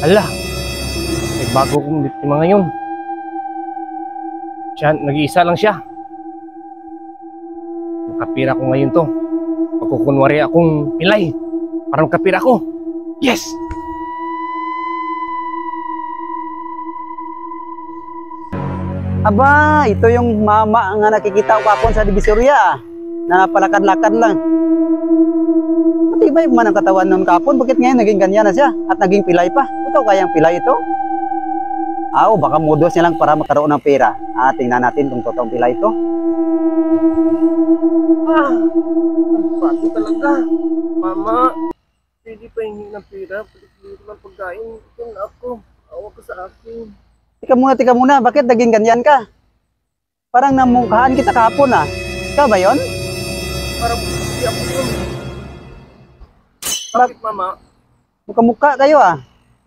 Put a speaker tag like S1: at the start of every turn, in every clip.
S1: Hala, may bago kong biktima ngayon. Siya, nag-iisa lang siya. Makapira ko ngayon to. Magkukunwari akong pilay para makapira ko. Yes!
S2: Aba, ito yung mama nga nakikita ko kapon sa Divisoria, na napalakad-lakad lang. Matibay man ang katawan nun kapon, bakit ngayon naging ganyan na siya at naging pilay pa? Ito kayang pilay ito? Baka modos niya lang para magkaroon ng pera. Tingnan natin kung totoong pilay ito.
S1: Pati talaga. Mama, pwede pa hingi ng pera. Pwede ko ng pagkain. Ito na ako. Awa ka sa akin.
S2: Tika muna, bakit naging ganyan ka? Parang namungkahan kita kahapon Ikaw ba yun?
S1: Parang hindi ako yun. Bakit, Mama?
S2: Mukha kayo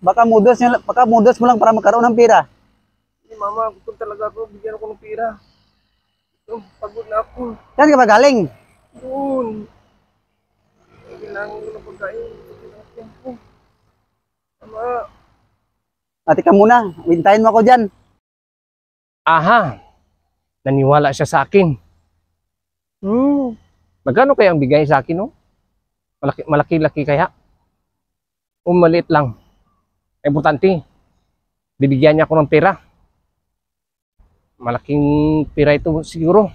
S2: Baka mudos mo lang para magkaroon ng pera.
S1: Hindi, Mama. Gusto talaga ako. Bigyan ako ng pera. Pagod na ako.
S2: Saan ka ba galing?
S1: Doon. Kailangan ko ng pagkain. Mama.
S2: Tika muna, hintayin mo ako dyan.
S1: Aha. Naniwala siya sa akin. Magkano kaya ang bigay sa akin, no? Malaki-laki kaya? Maliit lang. Importante, bibigyan niya ako ng pera. Malaking pera ito siguro.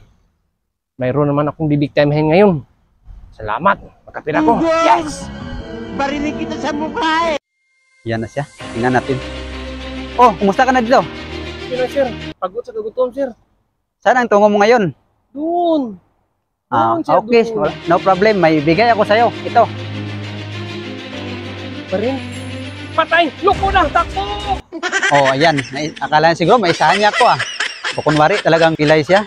S1: Mayroon naman akong bibigtamahin ngayon. Salamat, makapira ko. Yes!
S3: Barinig kita sa mukha
S2: Yan na siya, tingnan natin. Kumusta ka na dito?
S1: Sige na, sir. Pagod sa kagutom, sir.
S2: Saan ang tungo mo ngayon?
S1: Doon.
S2: Okay,
S1: doon.
S2: No problem. May bigay ako sa'yo. Ito.
S1: Pa rin? Patay! Loko na! Takbo!
S2: Ayan. Akala niya siguro maisahan niya ako Kukunwari talagang pilay siya.